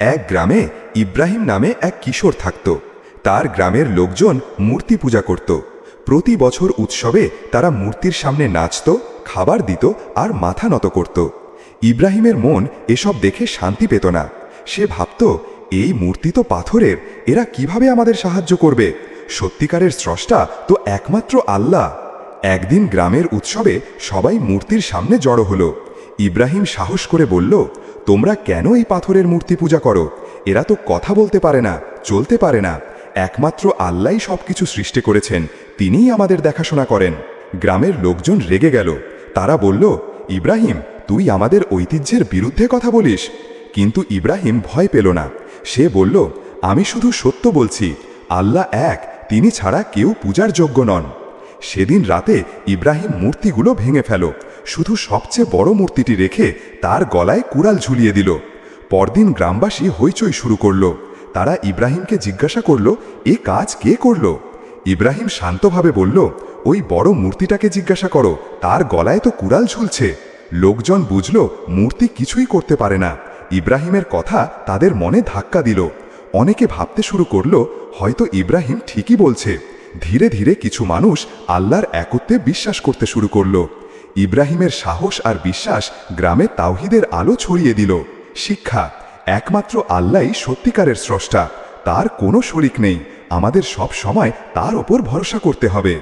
এক গ্রামে ইব্রাহিম নামে এক কিশোর থাকত। তার গ্রামের লোকজন মূর্তি পূজা করত। প্রতি বছর উৎসবে তারা মূর্তির সামনে নাচত, খাবার দিত আর মাথা নত করত। ইব্রাহিমের মন এসব দেখে শান্তি পেত না। সে ভাবত, এই মূর্তি তো পাথরের, এরা কিভাবে আমাদের সাহায্য করবে? সত্যিকারের স্রষ্টা তো একমাত্র আল্লাহ। একদিন গ্রামের উৎসবে সবাই মূর্তির সামনে জড়ো হলো। ইব্রাহিম সাহস করে বলল, তোমরা কেন এই পাথরের মূর্তি পূজা করো? এরা তো কথা বলতে পারে না, চলতে পারে না। একমাত্র আল্লাহই সবকিছু সৃষ্টি করেছেন, তিনিই আমাদের দেখাশোনা করেন। গ্রামের লোকজন রেগে গেল। তারা বলল, ইব্রাহিম, তুই আমাদের ঐতিহ্যের বিরুদ্ধে কথা বলিস। কিন্তু ইব্রাহিম ভয় পেল না। সে বলল, আমি শুধু সত্য বলছি, আল্লাহ এক, তিনি ছাড়া কেউ পূজার যোগ্য নন। সেদিন রাতে ইব্রাহিম মূর্তিগুলো ভেঙে ফেল, শুধু সবচেয়ে বড় মূর্তিটি রেখে তার গলায় কুড়াল ঝুলিয়ে দিল। পরদিন গ্রামবাসী হইচই শুরু করল। তারা ইব্রাহিমকে জিজ্ঞাসা করল, এ কাজ কে করল? ইব্রাহিম শান্তভাবে বলল, ওই বড় মূর্তিটাকে জিজ্ঞাসা করো, তার গলায় তো কুড়াল ঝুলছে। লোকজন বুঝল মূর্তি কিছুই করতে পারে না। ইব্রাহিমের কথা তাদের মনে ধাক্কা দিল। অনেকে ভাবতে শুরু করল, হয়তো ইব্রাহিম ঠিকই বলছে। ধীরে ধীরে কিছু মানুষ আল্লাহর একত্বে বিশ্বাস করতে শুরু করল। ইব্রাহিমের সাহস আর বিশ্বাস গ্রামে তাওহীদের আলো ছড়িয়ে দিল। শিক্ষা: একমাত্র আল্লাহই সত্যিকারের স্রষ্টা, তার কোনো শরিক নেই। আমাদের সব সময় তার ওপর ভরসা করতে হবে।